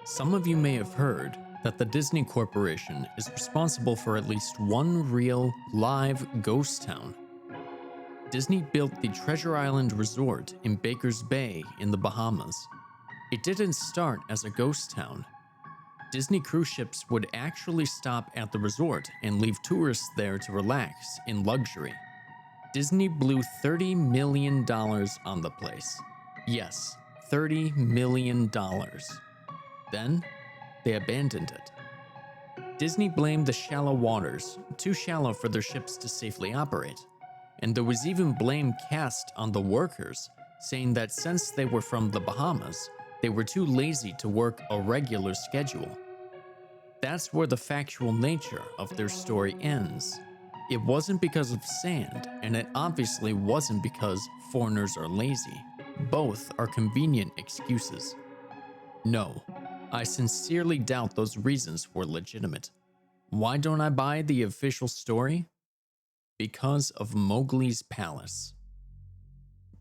Some of you may have heard that the Disney Corporation is responsible for at least one real, live ghost town. Disney built the Treasure Island Resort in Baker's Bay in the Bahamas. It didn't start as a ghost town. Disney cruise ships would actually stop at the resort and leave tourists there to relax in luxury. Disney blew $30 million on the place. Yes, $30 million. Then, they abandoned it. Disney blamed the shallow waters, too shallow for their ships to safely operate. And there was even blame cast on the workers, saying that since they were from the Bahamas, they were too lazy to work a regular schedule. That's where the factual nature of their story ends. It wasn't because of sand, and it obviously wasn't because foreigners are lazy. Both are convenient excuses. No, I sincerely doubt those reasons were legitimate. Why don't I buy the official story? Because of Mowgli's Palace.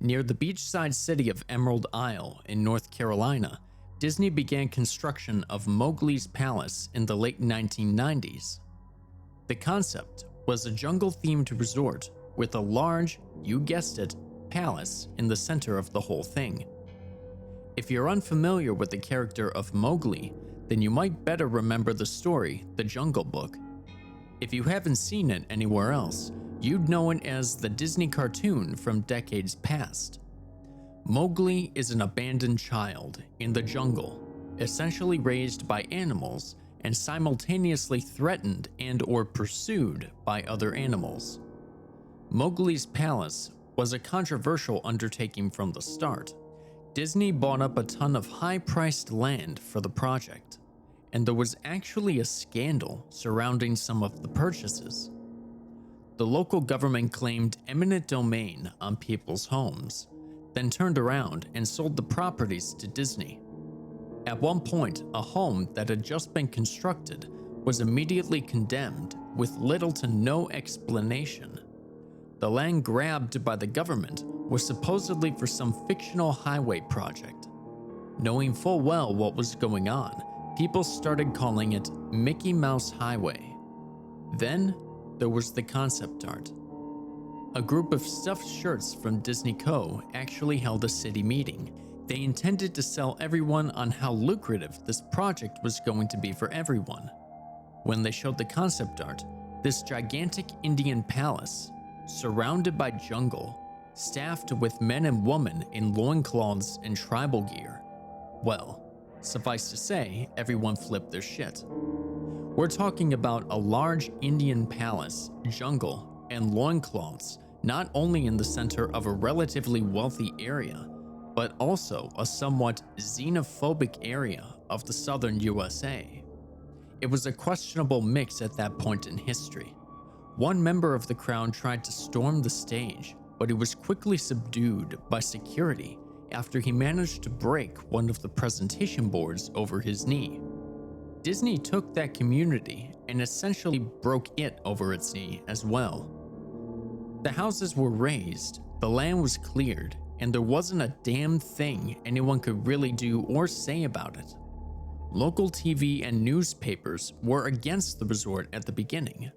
Near the beachside city of Emerald Isle in North Carolina, Disney began construction of Mowgli's Palace in the late 1990s. The concept was a jungle-themed resort with a large, you guessed it, palace in the center of the whole thing. If you're unfamiliar with the character of Mowgli, then you might better remember the story, The Jungle Book. If you haven't seen it anywhere else, you'd know it as the Disney cartoon from decades past. Mowgli is an abandoned child in the jungle, essentially raised by animals and simultaneously threatened and/or pursued by other animals. Mowgli's Palace was a controversial undertaking from the start. Disney bought up a ton of high-priced land for the project, and there was actually a scandal surrounding some of the purchases. The local government claimed eminent domain on people's homes, then turned around and sold the properties to Disney. At one point, a home that had just been constructed was immediately condemned with little to no explanation. The land grabbed by the government was supposedly for some fictional highway project. Knowing full well what was going on, people started calling it Mickey Mouse Highway. Then, there was the concept art. A group of stuffed shirts from Disney Co. actually held a city meeting. They intended to sell everyone on how lucrative this project was going to be for everyone. When they showed the concept art, this gigantic Indian palace, surrounded by jungle, staffed with men and women in loincloths and tribal gear. Well, suffice to say, everyone flipped their shit. We're talking about a large Indian palace, jungle, and loincloths, not only in the center of a relatively wealthy area, but also a somewhat xenophobic area of the southern USA. It was a questionable mix at that point in history. One member of the crowd tried to storm the stage, but he was quickly subdued by security after he managed to break one of the presentation boards over his knee. Disney took that community and essentially broke it over its knee as well. The houses were razed, the land was cleared, and there wasn't a damn thing anyone could really do or say about it. Local TV and newspapers were against the resort at the beginning,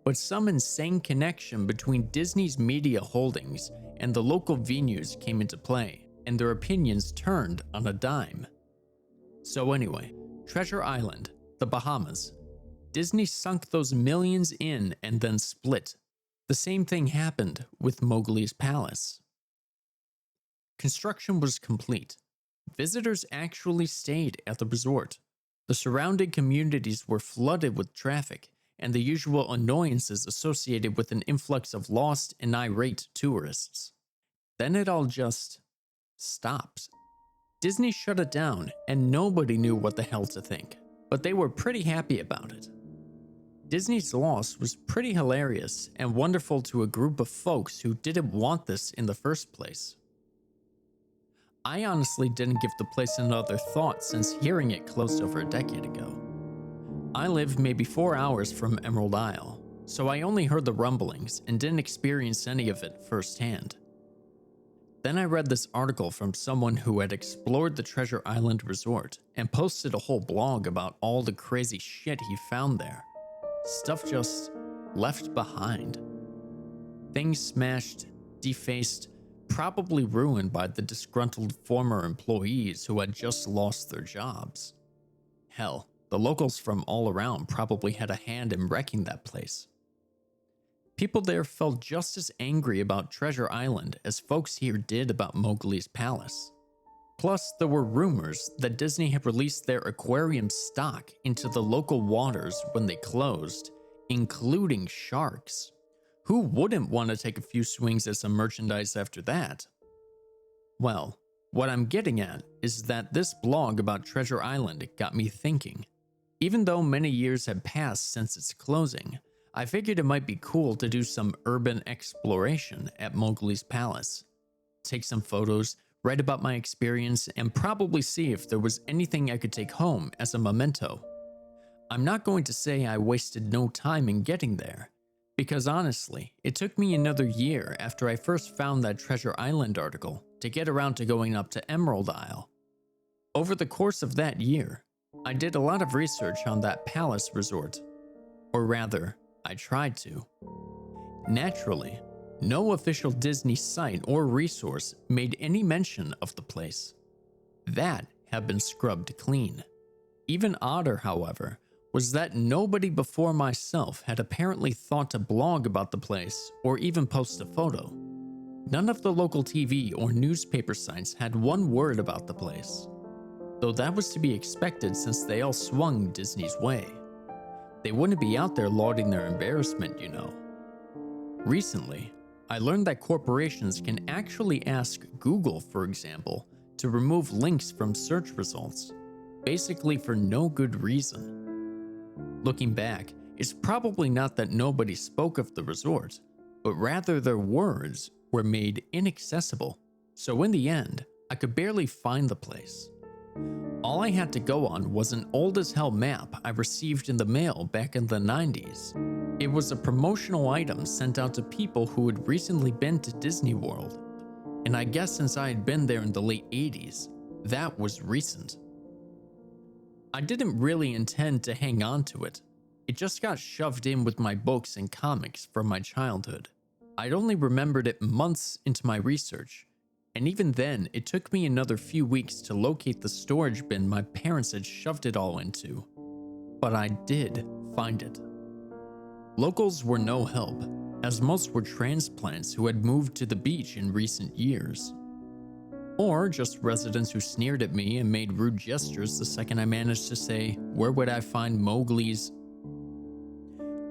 but some insane connection between Disney's media holdings and the local venues came into play, and their opinions turned on a dime. So anyway, Treasure Island, the Bahamas. Disney sunk those millions in and then split. The same thing happened with Mowgli's Palace. Construction was complete. Visitors actually stayed at the resort. The surrounding communities were flooded with traffic and the usual annoyances associated with an influx of lost and irate tourists. Then it all just stopped. Disney shut it down and nobody knew what the hell to think, but they were pretty happy about it. Disney's loss was pretty hilarious and wonderful to a group of folks who didn't want this in the first place. I honestly didn't give the place another thought since hearing it closed over a decade ago. I live maybe 4 hours from Emerald Isle, so I only heard the rumblings and didn't experience any of it firsthand. Then I read this article from someone who had explored the Treasure Island resort and posted a whole blog about all the crazy shit he found there. Stuff just left behind. Things smashed, defaced, probably ruined by the disgruntled former employees who had just lost their jobs. Hell, the locals from all around probably had a hand in wrecking that place. People there felt just as angry about Treasure Island as folks here did about Mowgli's palace. Plus, there were rumors that Disney had released their aquarium stock into the local waters when they closed, including sharks. Who wouldn't want to take a few swings at some merchandise after that? Well, what I'm getting at is that this blog about Treasure Island got me thinking. Even though many years had passed since its closing, I figured it might be cool to do some urban exploration at Mowgli's palace. Take some photos, write about my experience, and probably see if there was anything I could take home as a memento. I'm not going to say I wasted no time in getting there, because honestly, it took me another year after I first found that Treasure Island article to get around to going up to Emerald Isle. Over the course of that year, I did a lot of research on that palace resort. Or rather, I tried to. Naturally, no official Disney site or resource made any mention of the place. That had been scrubbed clean. Even odder, however, was that nobody before myself had apparently thought to blog about the place or even post a photo. None of the local TV or newspaper sites had one word about the place, though that was to be expected since they all swung Disney's way. They wouldn't be out there lauding their embarrassment, you know. Recently, I learned that corporations can actually ask Google, for example, to remove links from search results, basically for no good reason. Looking back, it's probably not that nobody spoke of the resort, but rather their words were made inaccessible, so in the end, I could barely find the place. All I had to go on was an old-as-hell map I received in the mail back in the 90s. It was a promotional item sent out to people who had recently been to Disney World, and I guess since I had been there in the late 80s, that was recent. I didn't really intend to hang on to it. It just got shoved in with my books and comics from my childhood. I'd only remembered it months into my research, and even then, it took me another few weeks to locate the storage bin my parents had shoved it all into. But I did find it. Locals were no help, as most were transplants who had moved to the beach in recent years. Or just residents who sneered at me and made rude gestures the second I managed to say, where would I find Mowgli's?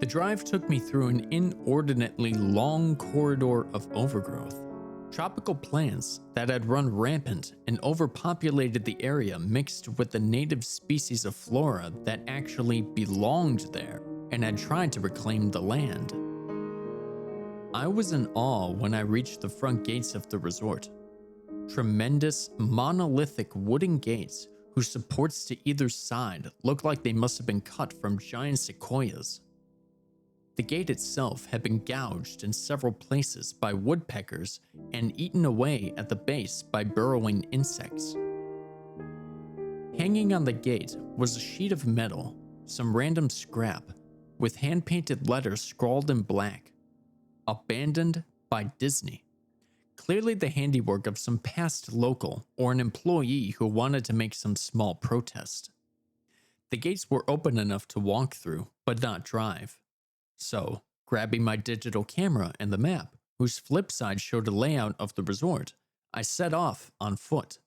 The drive took me through an inordinately long corridor of overgrowth. Tropical plants that had run rampant and overpopulated the area mixed with the native species of flora that actually belonged there and had tried to reclaim the land. I was in awe when I reached the front gates of the resort. Tremendous, monolithic wooden gates whose supports to either side looked like they must have been cut from giant sequoias. The gate itself had been gouged in several places by woodpeckers and eaten away at the base by burrowing insects. Hanging on the gate was a sheet of metal, some random scrap, with hand-painted letters scrawled in black. Abandoned by Disney. Clearly the handiwork of some past local or an employee who wanted to make some small protest. The gates were open enough to walk through, but not drive. So, grabbing my digital camera and the map, whose flip side showed a layout of the resort, I set off on foot.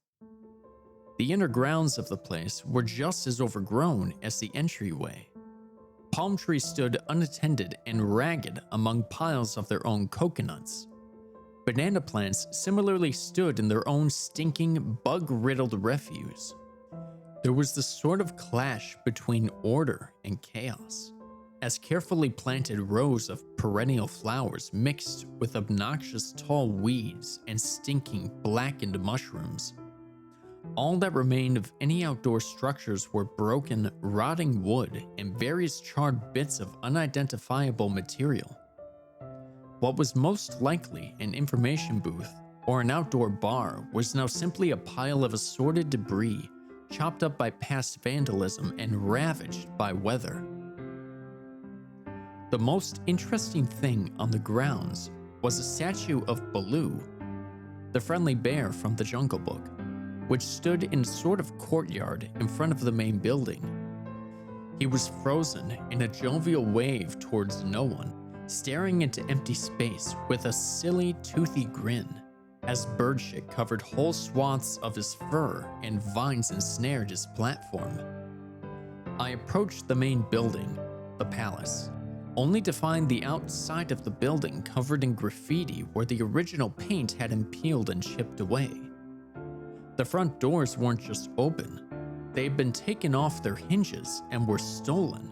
The inner grounds of the place were just as overgrown as the entryway. Palm trees stood unattended and ragged among piles of their own coconuts. Banana plants similarly stood in their own stinking, bug-riddled refuse. There was this sort of clash between order and chaos, as carefully planted rows of perennial flowers mixed with obnoxious tall weeds and stinking blackened mushrooms. All that remained of any outdoor structures were broken, rotting wood and various charred bits of unidentifiable material. What was most likely an information booth or an outdoor bar was now simply a pile of assorted debris, chopped up by past vandalism and ravaged by weather. The most interesting thing on the grounds was a statue of Baloo, the friendly bear from the Jungle Book, which stood in a sort of courtyard in front of the main building. He was frozen in a jovial wave towards no one, staring into empty space with a silly, toothy grin, as birdshit covered whole swaths of his fur and vines ensnared his platform. I approached the main building, the palace, only to find the outside of the building covered in graffiti where the original paint had been peeled and chipped away. The front doors weren't just open, they'd been taken off their hinges and were stolen.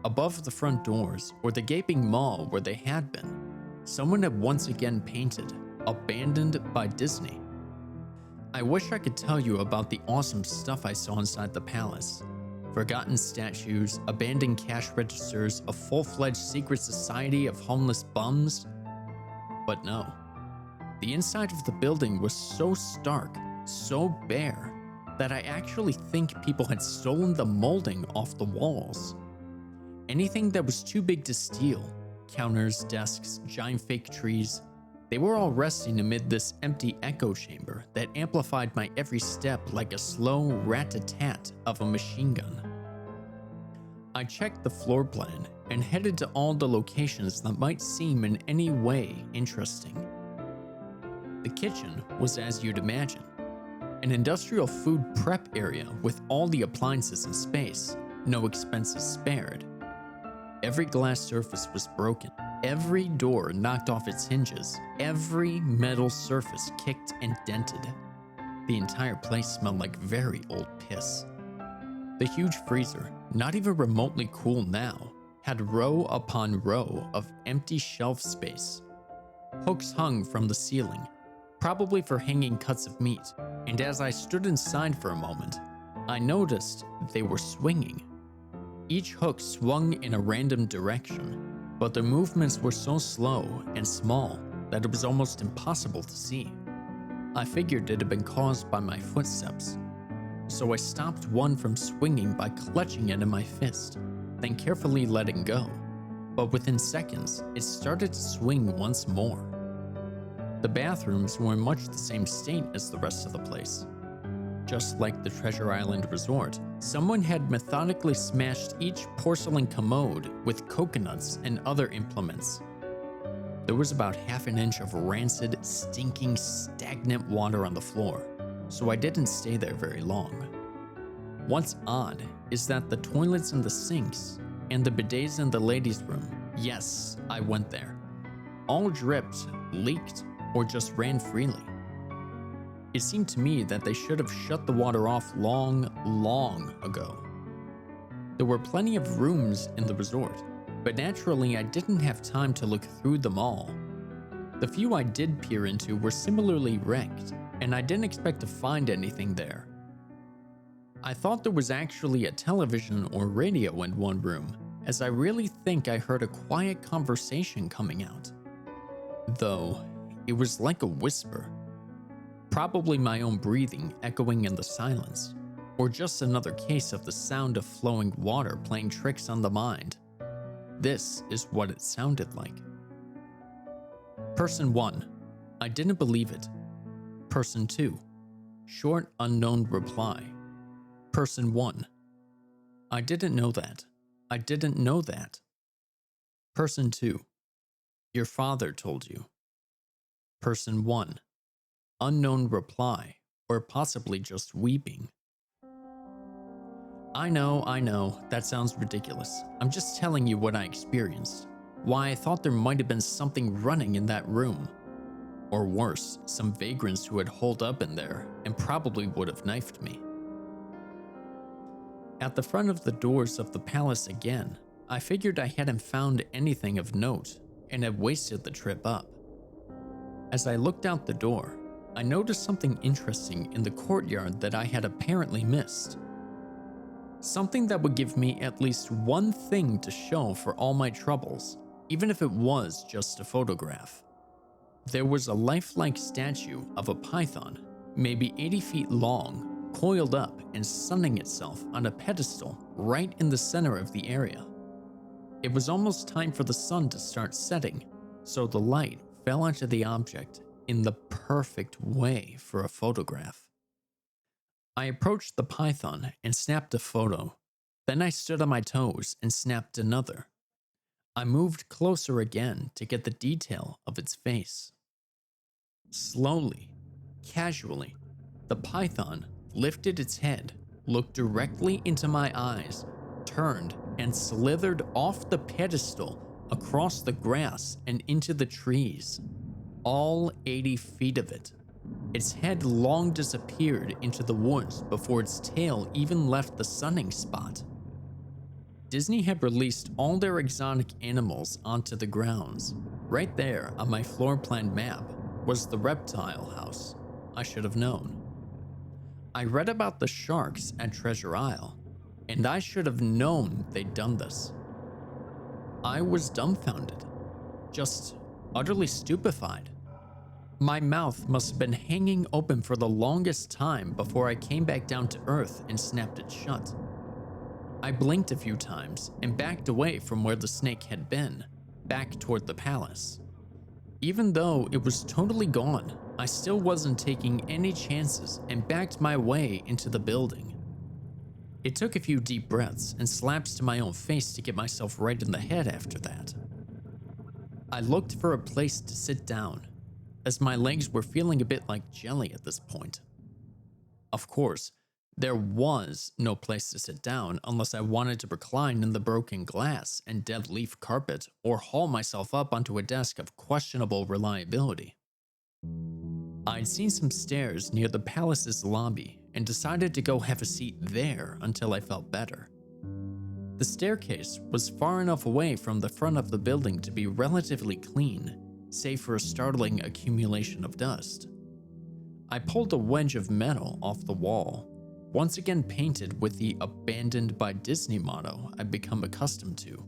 Above the front doors, or the gaping maw where they had been, someone had once again painted, "Abandoned by Disney." I wish I could tell you about the awesome stuff I saw inside the palace. Forgotten statues, abandoned cash registers, a full-fledged secret society of homeless bums. But no. The inside of the building was so stark, so bare, that I actually think people had stolen the molding off the walls. Anything that was too big to steal, counters, desks, giant fake trees, they were all resting amid this empty echo chamber that amplified my every step like a slow rat-a-tat of a machine gun. I checked the floor plan and headed to all the locations that might seem in any way interesting. The kitchen was as you'd imagine, an industrial food prep area with all the appliances in space, no expenses spared. Every glass surface was broken, every door knocked off its hinges, every metal surface kicked and dented. The entire place smelled like very old piss. The huge freezer, not even remotely cool now, had row upon row of empty shelf space. Hooks hung from the ceiling, probably for hanging cuts of meat, and as I stood inside for a moment, I noticed they were swinging. Each hook swung in a random direction, but their movements were so slow and small that it was almost impossible to see. I figured it had been caused by my footsteps, so I stopped one from swinging by clutching it in my fist, then carefully letting go. But within seconds, it started to swing once more. The bathrooms were in much the same state as the rest of the place. Just like the Treasure Island Resort, someone had methodically smashed each porcelain commode with coconuts and other implements. There was about half an inch of rancid, stinking, stagnant water on the floor, so I didn't stay there very long. What's odd is that the toilets and the sinks, and the bidets in the ladies' room, yes, I went there, all dripped, leaked, or just ran freely. It seemed to me that they should have shut the water off long ago. There were plenty of rooms in the resort, but naturally I didn't have time to look through them all. The few I did peer into were similarly wrecked, and I didn't expect to find anything there. I thought there was actually a television or radio in one room, as I really think I heard a quiet conversation coming out. Though, it was like a whisper. Probably my own breathing echoing in the silence, or just another case of the sound of flowing water playing tricks on the mind. This is what it sounded like. Person 1. I didn't believe it. Person 2. Short unknown reply. Person 1. I didn't know that. I didn't know that. Person 2. Your father told you. Person 1. Unknown reply, or possibly just weeping. I know, that sounds ridiculous. I'm just telling you what I experienced. Why I thought there might have been something running in that room. Or worse, some vagrants who had holed up in there and probably would have knifed me. At the front of the doors of the palace again, I figured I hadn't found anything of note and had wasted the trip up. As I looked out the door, I noticed something interesting in the courtyard that I had apparently missed. Something that would give me at least one thing to show for all my troubles, even if it was just a photograph. There was a lifelike statue of a python, maybe 80 feet long, coiled up and sunning itself on a pedestal right in the center of the area. It was almost time for the sun to start setting, so the light fell onto the object in the perfect way for a photograph. I approached the python and snapped a photo. Then I stood on my toes and snapped another. I moved closer again to get the detail of its face. Slowly, casually, the python lifted its head, looked directly into my eyes, turned, and slithered off the pedestal across the grass and into the trees. All 80 feet of it. Its head long disappeared into the woods before its tail even left the sunning spot. Disney had released all their exotic animals onto the grounds. Right there on my floor plan map was the reptile house. I should have known. I read about the sharks at Treasure Isle, and I should have known they'd done this. I was dumbfounded, just utterly stupefied. My mouth must have been hanging open for the longest time before I came back down to earth and snapped it shut. I blinked a few times and backed away from where the snake had been, back toward the palace. Even though it was totally gone, I still wasn't taking any chances and backed my way into the building. It took a few deep breaths and slaps to my own face to get myself right in the head after that. I looked for a place to sit down, as my legs were feeling a bit like jelly at this point. Of course, there was no place to sit down unless I wanted to recline in the broken glass and dead leaf carpet or haul myself up onto a desk of questionable reliability. I'd seen some stairs near the palace's lobby and decided to go have a seat there until I felt better. The staircase was far enough away from the front of the building to be relatively clean, save for a startling accumulation of dust. I pulled a wedge of metal off the wall, once again painted with the "Abandoned by Disney" motto I'd become accustomed to.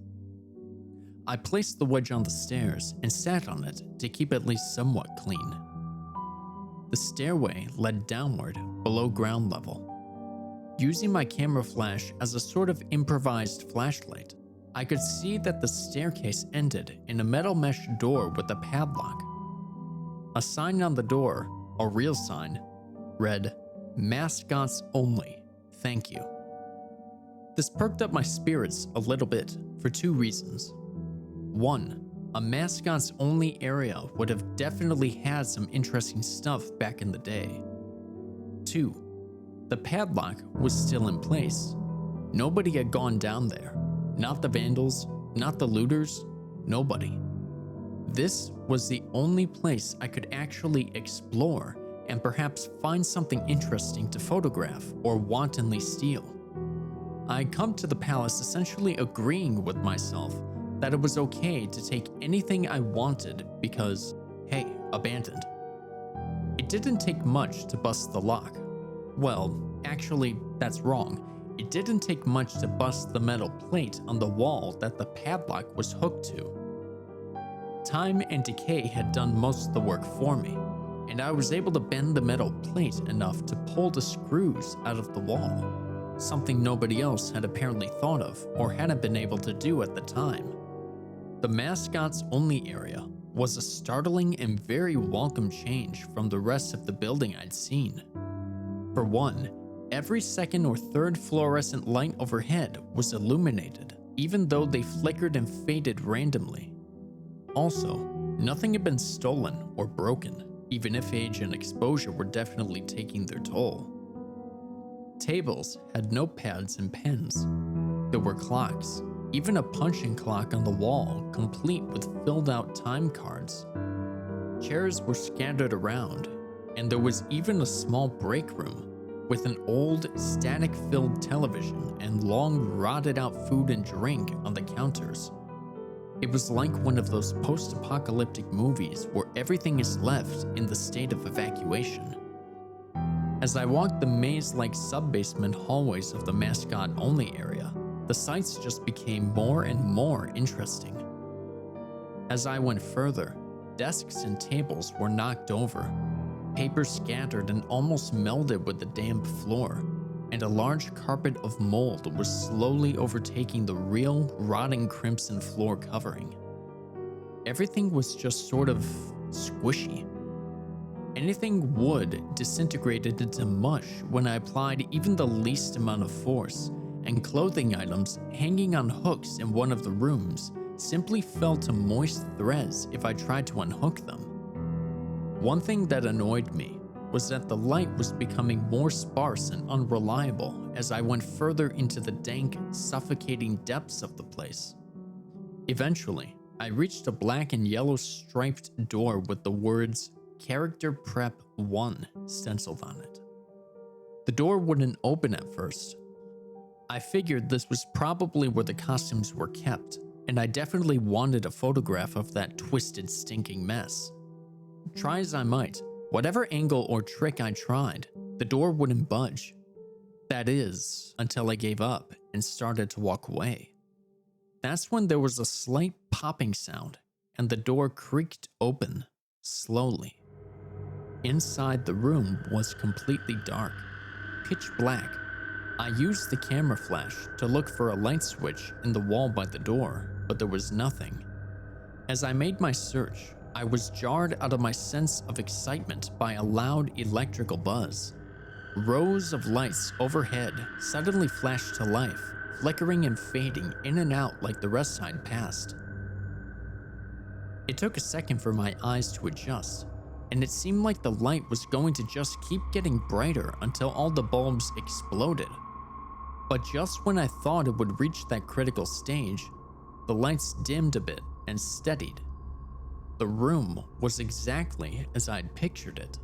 I placed the wedge on the stairs and sat on it to keep at least somewhat clean. The stairway led downward below ground level. Using my camera flash as a sort of improvised flashlight, I could see that the staircase ended in a metal mesh door with a padlock. A sign on the door, a real sign, read, "Mascots only, thank you." This perked up my spirits a little bit for two reasons. One, a mascots only area would have definitely had some interesting stuff back in the day. Two, the padlock was still in place. Nobody had gone down there. Not the vandals, not the looters, nobody. This was the only place I could actually explore and perhaps find something interesting to photograph or wantonly steal. I'd come to the palace essentially agreeing with myself that it was okay to take anything I wanted because, hey, abandoned. It didn't take much to bust the lock. Well, actually, that's wrong. It didn't take much to bust the metal plate on the wall that the padlock was hooked to. Time and decay had done most of the work for me, and I was able to bend the metal plate enough to pull the screws out of the wall, something nobody else had apparently thought of or hadn't been able to do at the time. The mascots only area was a startling and very welcome change from the rest of the building I'd seen. For one, every second or third fluorescent light overhead was illuminated, even though they flickered and faded randomly. Also, nothing had been stolen or broken, even if age and exposure were definitely taking their toll. Tables had notepads and pens. There were clocks, even a punching clock on the wall, complete with filled-out time cards. Chairs were scattered around, and there was even a small break room with an old, static-filled television and long, rotted-out food and drink on the counters. It was like one of those post-apocalyptic movies where everything is left in the state of evacuation. As I walked the maze-like sub-basement hallways of the mascot-only area, the sights just became more and more interesting. As I went further, Desks and tables were knocked over, paper scattered and almost melded with the damp floor, and a large carpet of mold was slowly overtaking the real, rotting crimson floor covering. Everything was just sort of squishy. Anything wood disintegrated into mush when I applied even the least amount of force, and clothing items hanging on hooks in one of the rooms simply fell to moist threads if I tried to unhook them. One thing that annoyed me was that the light was becoming more sparse and unreliable as I went further into the dank, suffocating depths of the place. Eventually, I reached a black and yellow striped door with the words Character Prep 1 stenciled on it. The door wouldn't open at first. I figured this was probably where the costumes were kept, and I definitely wanted a photograph of that twisted, stinking mess. Try as I might, whatever angle or trick I tried, the door wouldn't budge. That is, until I gave up and started to walk away. That's when there was a slight popping sound, and the door creaked open, slowly. Inside the room was completely dark, pitch black. I used the camera flash to look for a light switch in the wall by the door, but there was nothing. As I made my search, I was jarred out of my sense of excitement by a loud electrical buzz. Rows of lights overhead suddenly flashed to life, flickering and fading in and out like the rest I'd passed. It took a second for my eyes to adjust, and it seemed like the light was going to just keep getting brighter until all the bulbs exploded. But just when I thought it would reach that critical stage, the lights dimmed a bit and steadied. The room was exactly as I'd pictured it.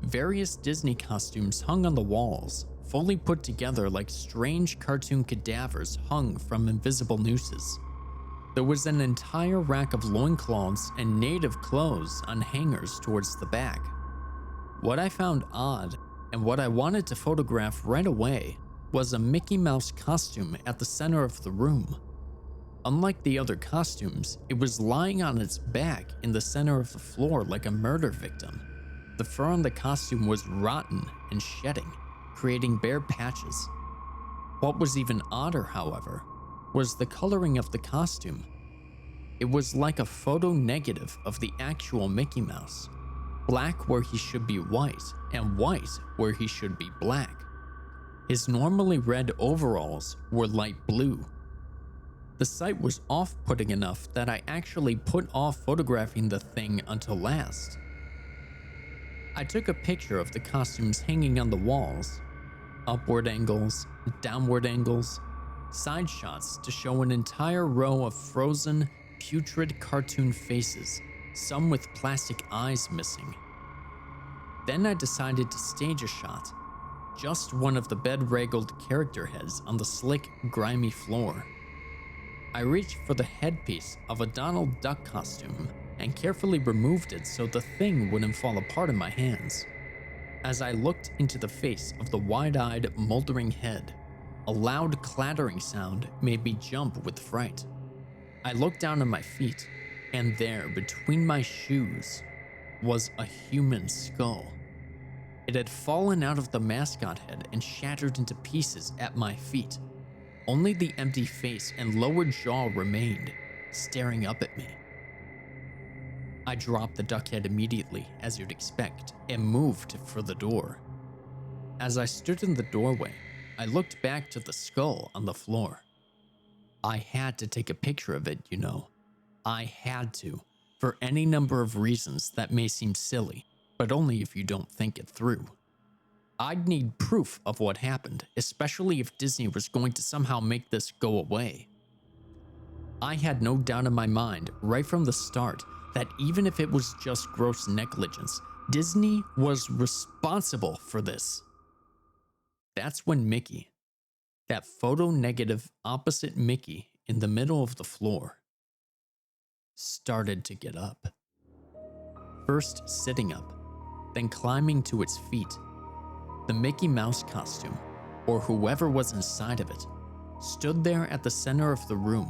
Various Disney costumes hung on the walls, fully put together like strange cartoon cadavers hung from invisible nooses. There was an entire rack of loincloths and native clothes on hangers towards the back. What I found odd, and what I wanted to photograph right away, was a Mickey Mouse costume at the center of the room. Unlike the other costumes, it was lying on its back in the center of the floor like a murder victim. The fur on the costume was rotten and shedding, creating bare patches. What was even odder, however, was the coloring of the costume. It was like a photo negative of the actual Mickey Mouse. Black where he should be white, and white where he should be black. His normally red overalls were light blue. The sight was off-putting enough that I actually put off photographing the thing until last. I took a picture of the costumes hanging on the walls, upward angles, downward angles, side shots to show an entire row of frozen, putrid cartoon faces, some with plastic eyes missing. Then I decided to stage a shot, just one of the bedraggled character heads on the slick, grimy floor. I reached for the headpiece of a Donald Duck costume and carefully removed it so the thing wouldn't fall apart in my hands. As I looked into the face of the wide-eyed, moldering head, a loud clattering sound made me jump with fright. I looked down at my feet, and there, between my shoes, was a human skull. It had fallen out of the mascot head and shattered into pieces at my feet. Only the empty face and lower jaw remained, staring up at me. I dropped the duck head immediately, as you'd expect, and moved for the door. As I stood in the doorway, I looked back to the skull on the floor. I had to take a picture of it, you know. I had to, for any number of reasons that may seem silly, but only if you don't think it through. I'd need proof of what happened, especially if Disney was going to somehow make this go away. I had no doubt in my mind, right from the start, that even if it was just gross negligence, Disney was responsible for this. That's when Mickey, that photo-negative opposite Mickey in the middle of the floor, started to get up. First sitting up, then climbing to its feet. The Mickey Mouse costume, or whoever was inside of it, stood there at the center of the room.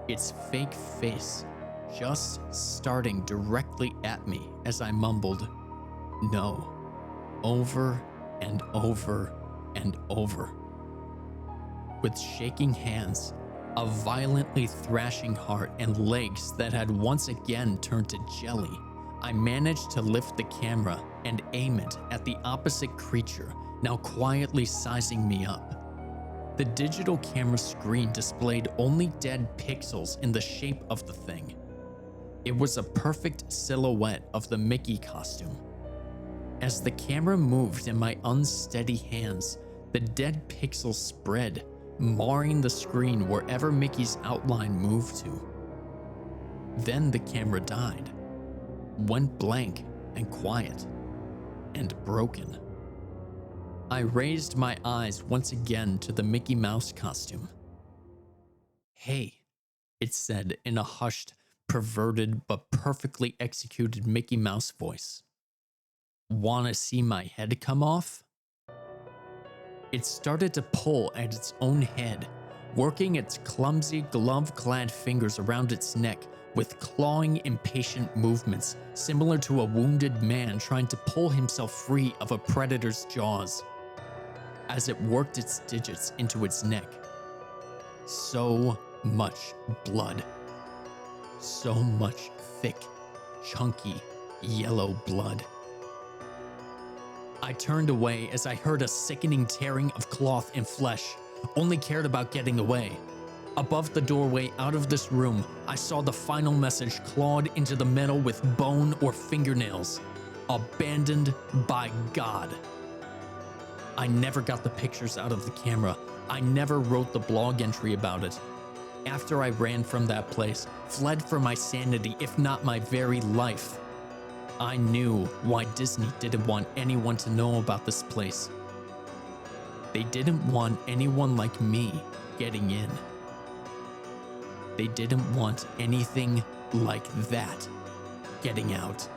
Its fake face, just starting directly at me as I mumbled, "No," over and over and over. With shaking hands, a violently thrashing heart, and legs that had once again turned to jelly, I managed to lift the camera and aim it at the opposite creature, now quietly sizing me up. The digital camera screen displayed only dead pixels in the shape of the thing. It was a perfect silhouette of the Mickey costume. As the camera moved in my unsteady hands, the dead pixels spread, marring the screen wherever Mickey's outline moved to. Then the camera died, went blank and quiet, and broken. I raised my eyes once again to the Mickey Mouse costume. "Hey," it said in a hushed, perverted but perfectly executed Mickey Mouse voice. "Wanna see my head come off?" It started to pull at its own head, working its clumsy glove-clad fingers around its neck with clawing, impatient movements similar to a wounded man trying to pull himself free of a predator's jaws. As it worked its digits into its neck, so much blood. So much thick, chunky, yellow blood. I turned away as I heard a sickening tearing of cloth and flesh, only cared about getting away. Above the doorway out of this room, I saw the final message clawed into the metal with bone or fingernails. "Abandoned by God." I never got the pictures out of the camera. I never wrote the blog entry about it. After I ran from that place, fled for my sanity, if not my very life, I knew why Disney didn't want anyone to know about this place. They didn't want anyone like me getting in. They didn't want anything like that getting out.